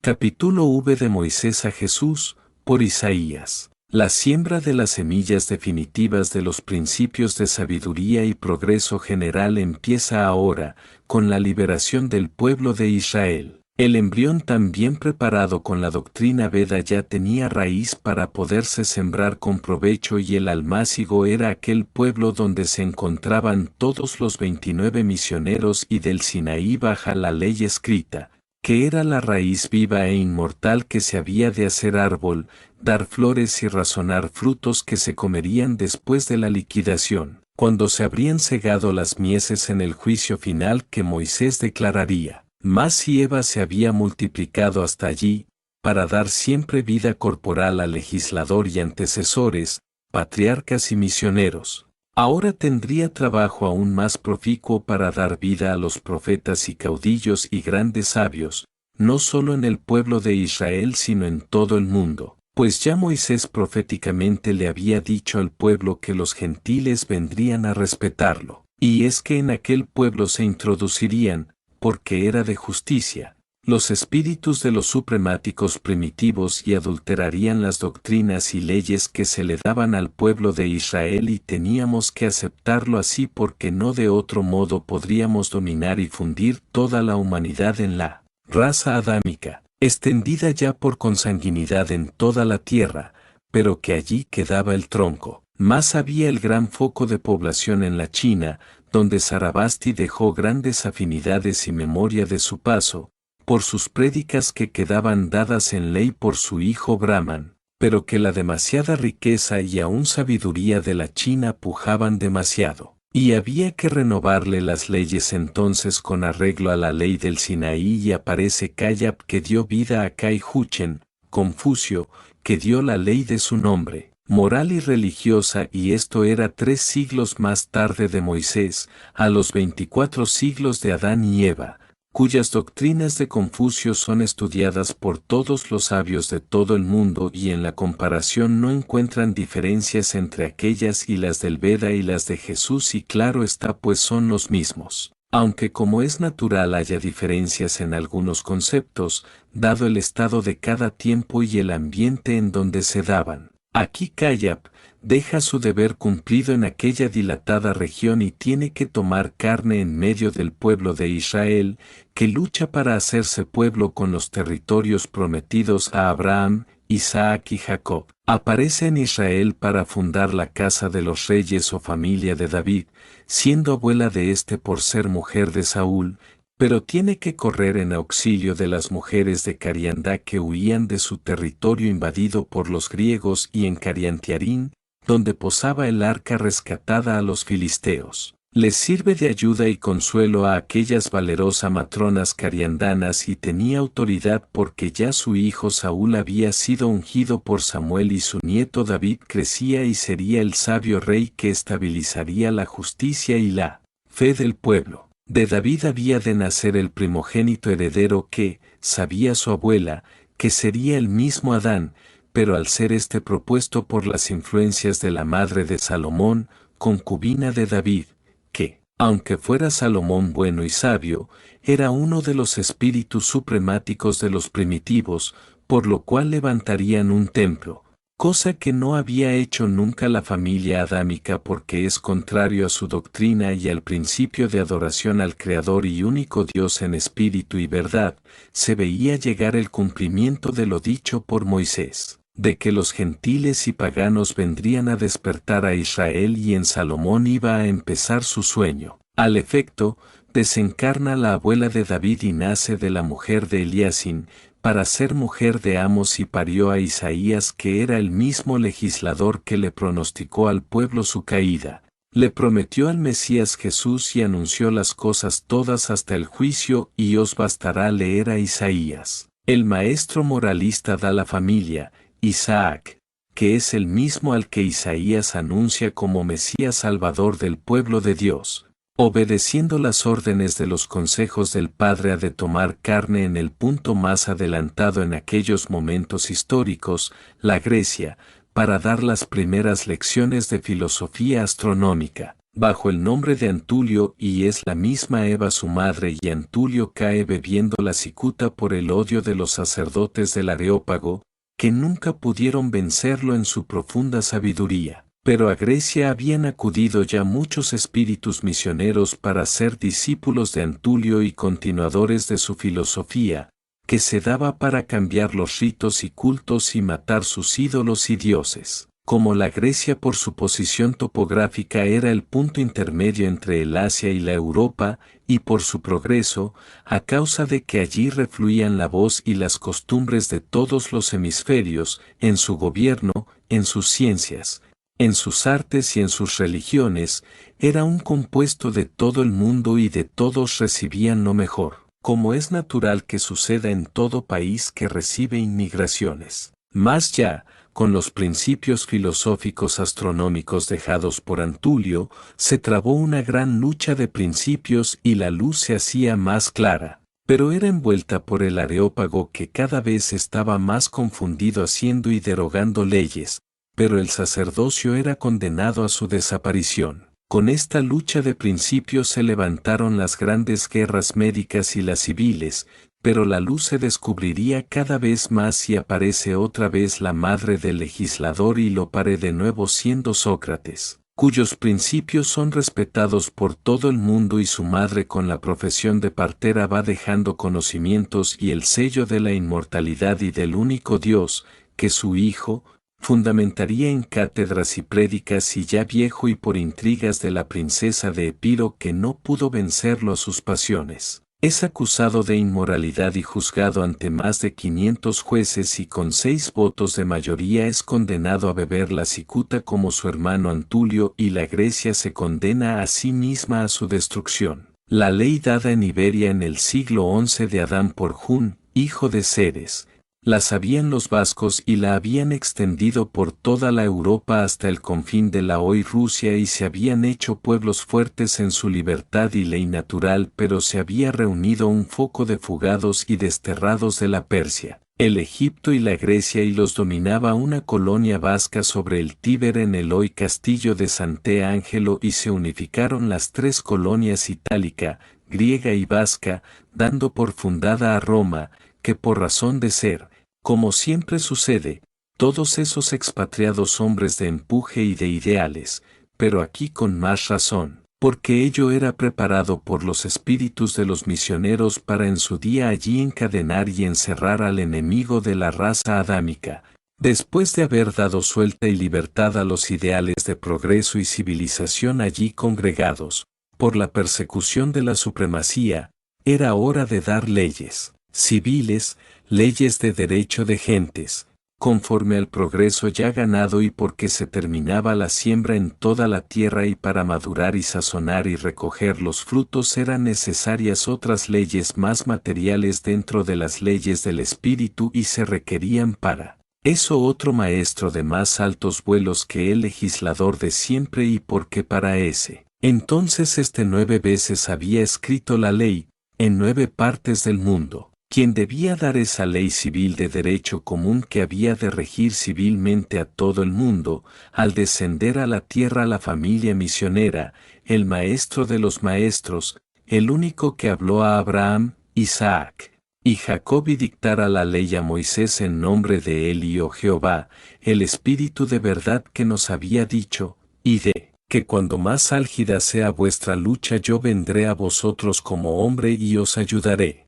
Capítulo V de Moisés a Jesús, por Isaías. La siembra de las semillas definitivas de los principios de sabiduría y progreso general empieza ahora, con la liberación del pueblo de Israel. El embrión tan bien preparado con la doctrina Veda ya tenía raíz para poderse sembrar con provecho, y el almácigo era aquel pueblo donde se encontraban todos los 29 misioneros, y del Sinaí baja la ley escrita, que era la raíz viva e inmortal que se había de hacer árbol, dar flores y razonar frutos que se comerían después de la liquidación, cuando se habrían segado las mieses en el juicio final que Moisés declararía. Mas si Eva se había multiplicado hasta allí, para dar siempre vida corporal al legislador y antecesores, patriarcas y misioneros, ahora tendría trabajo aún más proficuo para dar vida a los profetas y caudillos y grandes sabios, no solo en el pueblo de Israel sino en todo el mundo, pues ya Moisés proféticamente le había dicho al pueblo que los gentiles vendrían a respetarlo, y es que en aquel pueblo se introducirían, porque era de justicia, los espíritus de los supremáticos primitivos y adulterarían las doctrinas y leyes que se le daban al pueblo de Israel, y teníamos que aceptarlo así porque no de otro modo podríamos dominar y fundir toda la humanidad en la raza adámica, extendida ya por consanguinidad en toda la tierra, pero que allí quedaba el tronco. Más había el gran foco de población en la China, donde Sarabasti dejó grandes afinidades y memoria de su paso, por sus prédicas que quedaban dadas en ley por su hijo Brahman, pero que la demasiada riqueza y aún sabiduría de la China pujaban demasiado, y había que renovarle las leyes entonces con arreglo a la ley del Sinaí, y aparece Cayap que dio vida a Cai Huchen, Confucio, que dio la ley de su nombre, moral y religiosa, y esto era 3 siglos más tarde de Moisés, a los 24 siglos de Adán y Eva, cuyas doctrinas de Confucio son estudiadas por todos los sabios de todo el mundo, y en la comparación no encuentran diferencias entre aquellas y las del Veda y las de Jesús, y claro está pues son los mismos, aunque como es natural haya diferencias en algunos conceptos, dado el estado de cada tiempo y el ambiente en donde se daban. Aquí Cayap deja su deber cumplido en aquella dilatada región y tiene que tomar carne en medio del pueblo de Israel, que lucha para hacerse pueblo con los territorios prometidos a Abraham, Isaac y Jacob. Aparece en Israel para fundar la casa de los reyes o familia de David, siendo abuela de éste por ser mujer de Saúl, pero tiene que correr en auxilio de las mujeres de Cariandá que huían de su territorio invadido por los griegos, y en Cariantiarín, donde posaba el arca rescatada a los filisteos. Les sirve de ayuda y consuelo a aquellas valerosas matronas cariandanas, y tenía autoridad porque ya su hijo Saúl había sido ungido por Samuel, y su nieto David crecía y sería el sabio rey que estabilizaría la justicia y la fe del pueblo. De David había de nacer el primogénito heredero que, sabía su abuela, que sería el mismo Adán, pero al ser este propuesto por las influencias de la madre de Salomón, concubina de David, que, aunque fuera Salomón bueno y sabio, era uno de los espíritus supremáticos de los primitivos, por lo cual levantarían un templo, cosa que no había hecho nunca la familia adámica porque es contrario a su doctrina y al principio de adoración al Creador y único Dios en espíritu y verdad. Se veía llegar el cumplimiento de lo dicho por Moisés, de que los gentiles y paganos vendrían a despertar a Israel, y en Salomón iba a empezar su sueño. Al efecto, desencarna la abuela de David y nace de la mujer de Eliasim, para ser mujer de Amos, y parió a Isaías, que era el mismo legislador que le pronosticó al pueblo su caída. Le prometió al Mesías Jesús y anunció las cosas todas hasta el juicio, y os bastará leer a Isaías. El maestro moralista da la familia, Isaac, que es el mismo al que Isaías anuncia como Mesías Salvador del pueblo de Dios. Obedeciendo las órdenes de los consejos del Padre, ha de tomar carne en el punto más adelantado en aquellos momentos históricos, la Grecia, para dar las primeras lecciones de filosofía astronómica. bajo el nombre de Antulio, y es la misma Eva su madre, y Antulio cae bebiendo la cicuta por el odio de los sacerdotes del Areópago, que nunca pudieron vencerlo en su profunda sabiduría. Pero a Grecia habían acudido ya muchos espíritus misioneros para ser discípulos de Antulio y continuadores de su filosofía, que se daba para cambiar los ritos y cultos y matar sus ídolos y dioses. Como la Grecia por su posición topográfica era el punto intermedio entre el Asia y la Europa, y por su progreso, a causa de que allí refluían la voz y las costumbres de todos los hemisferios, en su gobierno, en sus ciencias, en sus artes y en sus religiones, era un compuesto de todo el mundo y de todos recibían lo mejor, como es natural que suceda en todo país que recibe inmigraciones. Más ya, con los principios filosóficos astronómicos dejados por Antulio, se trabó una gran lucha de principios y la luz se hacía más clara, pero era envuelta por el Areópago que cada vez estaba más confundido haciendo y derogando leyes, pero el sacerdocio era condenado a su desaparición. Con esta lucha de principios se levantaron las grandes guerras médicas y las civiles, pero la luz se descubriría cada vez más si aparece otra vez la madre del legislador y lo pare de nuevo siendo Sócrates, cuyos principios son respetados por todo el mundo y su madre con la profesión de partera va dejando conocimientos y el sello de la inmortalidad y del único Dios, que su hijo, fundamentaría en cátedras y prédicas y ya viejo y por intrigas de la princesa de Epiro que no pudo vencerlo a sus pasiones. Es acusado de inmoralidad y juzgado ante más de 500 jueces y con 6 votos de mayoría es condenado a beber la cicuta como su hermano Antulio y la Grecia se condena a sí misma a su destrucción. La ley dada en Iberia en el siglo XI de Adán por Jun, hijo de Ceres, la sabían los vascos y la habían extendido por toda la Europa hasta el confín de la hoy Rusia y se habían hecho pueblos fuertes en su libertad y ley natural, pero se había reunido un foco de fugados y desterrados de la Persia, el Egipto y la Grecia y los dominaba una colonia vasca sobre el Tíber en el hoy castillo de Sante Ángelo y se unificaron las 3 colonias itálica, griega y vasca, dando por fundada a Roma, que por razón de ser, como siempre sucede, todos esos expatriados hombres de empuje y de ideales, pero aquí con más razón, porque ello era preparado por los espíritus de los misioneros para en su día allí encadenar y encerrar al enemigo de la raza adámica, después de haber dado suelta y libertad a los ideales de progreso y civilización allí congregados, por la persecución de la supremacía, era hora de dar leyes civiles, leyes de derecho de gentes, conforme al progreso ya ganado y porque se terminaba la siembra en toda la tierra y para madurar y sazonar y recoger los frutos eran necesarias otras leyes más materiales dentro de las leyes del espíritu y se requerían para eso otro maestro de más altos vuelos que el legislador de siempre y porque para ese entonces 9 veces había escrito la ley, en 9 partes del mundo, quien debía dar esa ley civil de derecho común que había de regir civilmente a todo el mundo, al descender a la tierra la familia misionera, el maestro de los maestros, el único que habló a Abraham, Isaac y Jacob y dictara la ley a Moisés en nombre de él y Jehová, el Espíritu de verdad que nos había dicho, y de que cuando más álgida sea vuestra lucha yo vendré a vosotros como hombre y os ayudaré.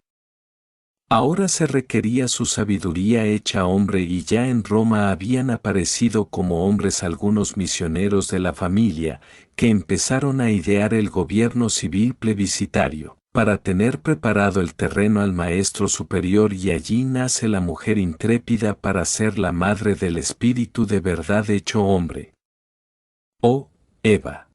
Ahora se requería su sabiduría hecha hombre y ya en Roma habían aparecido como hombres algunos misioneros de la familia, que empezaron a idear el gobierno civil plebiscitario, para tener preparado el terreno al maestro superior y allí nace la mujer intrépida para ser la madre del espíritu de verdad hecho hombre. Oh, Eva.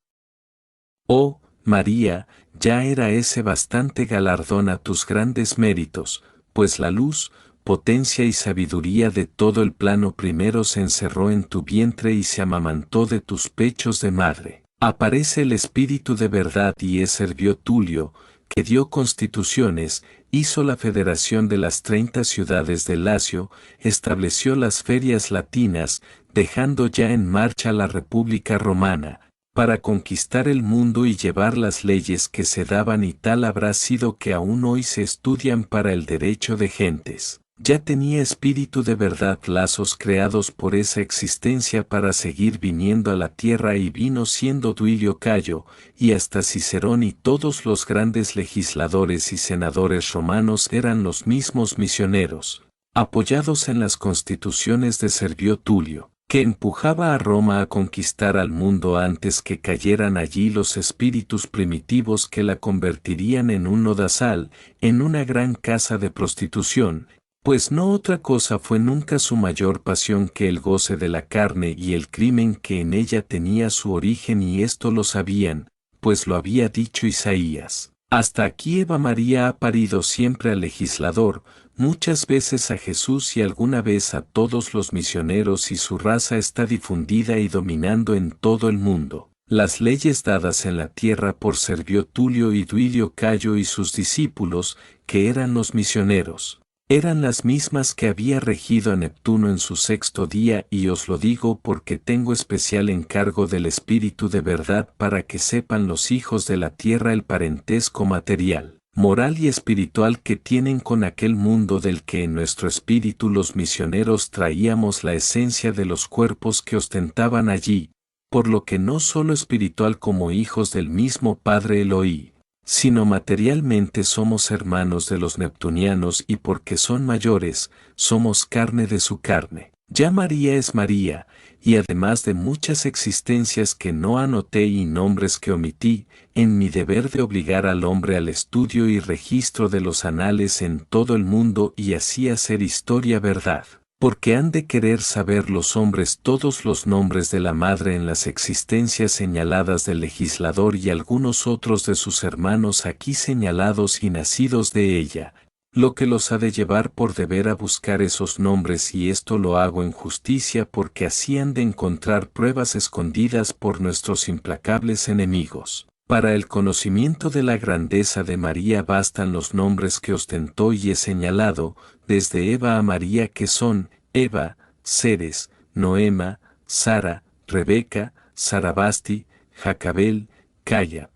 Oh, María, ya era ese bastante galardón a tus grandes méritos, pues la luz, potencia y sabiduría de todo el plano primero se encerró en tu vientre y se amamantó de tus pechos de madre. Aparece el Espíritu de verdad y es Servio Tulio, que dio constituciones, hizo la federación de las 30 ciudades del Lacio, estableció las ferias latinas, dejando ya en marcha la República Romana, para conquistar el mundo y llevar las leyes que se daban, y tal habrá sido que aún hoy se estudian para el derecho de gentes. Ya tenía espíritu de verdad, lazos creados por esa existencia para seguir viniendo a la tierra, y vino siendo Duilio Cayo, y hasta Cicerón, y todos los grandes legisladores y senadores romanos eran los mismos misioneros, apoyados en las constituciones de Servio Tulio, que empujaba a Roma a conquistar al mundo antes que cayeran allí los espíritus primitivos que la convertirían en un lodazal, en una gran casa de prostitución, pues no otra cosa fue nunca su mayor pasión que el goce de la carne y el crimen que en ella tenía su origen, y esto lo sabían, pues lo había dicho Isaías. Hasta aquí Eva María ha parido siempre al legislador, muchas veces a Jesús y alguna vez a todos los misioneros, y su raza está difundida y dominando en todo el mundo. Las leyes dadas en la tierra por Servio Tulio y Duilio Cayo y sus discípulos, que eran los misioneros, eran las mismas que había regido a Neptuno en su sexto día, y os lo digo porque tengo especial encargo del Espíritu de verdad, para que sepan los hijos de la tierra el parentesco material, moral y espiritual que tienen con aquel mundo del que en nuestro espíritu los misioneros traíamos la esencia de los cuerpos que ostentaban allí, por lo que no solo espiritual como hijos del mismo Padre Elohim, sino materialmente somos hermanos de los neptunianos, y porque son mayores, somos carne de su carne. Ya María es María, y además de muchas existencias que no anoté y nombres que omití, en mi deber de obligar al hombre al estudio y registro de los anales en todo el mundo, y así hacer historia verdad. Porque han de querer saber los hombres todos los nombres de la madre en las existencias señaladas del legislador, y algunos otros de sus hermanos aquí señalados y nacidos de ella, lo que los ha de llevar por deber a buscar esos nombres, y esto lo hago en justicia, porque así han de encontrar pruebas escondidas por nuestros implacables enemigos. Para el conocimiento de la grandeza de María bastan los nombres que ostentó y he señalado, desde Eva a María, que son Eva, Ceres, Noema, Sara, Rebeca, Sarabasti, Jacabel, Cayab.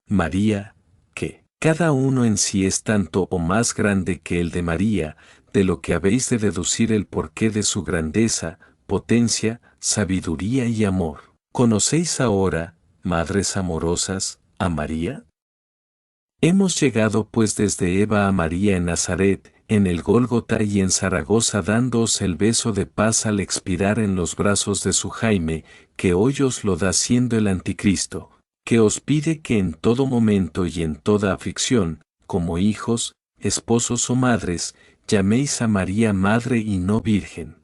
María, que cada uno en sí es tanto o más grande que el de María, de lo que habéis de deducir el porqué de su grandeza, potencia, sabiduría y amor. ¿Conocéis ahora, madres amorosas, a María? Hemos llegado pues desde Eva a María en Nazaret, en el Gólgota y en Zaragoza, dándoos el beso de paz al expirar en los brazos de su Jaime, que hoy os lo da siendo el Anticristo, que os pide que en todo momento y en toda aflicción, como hijos, esposos o madres, llaméis a María madre y no virgen.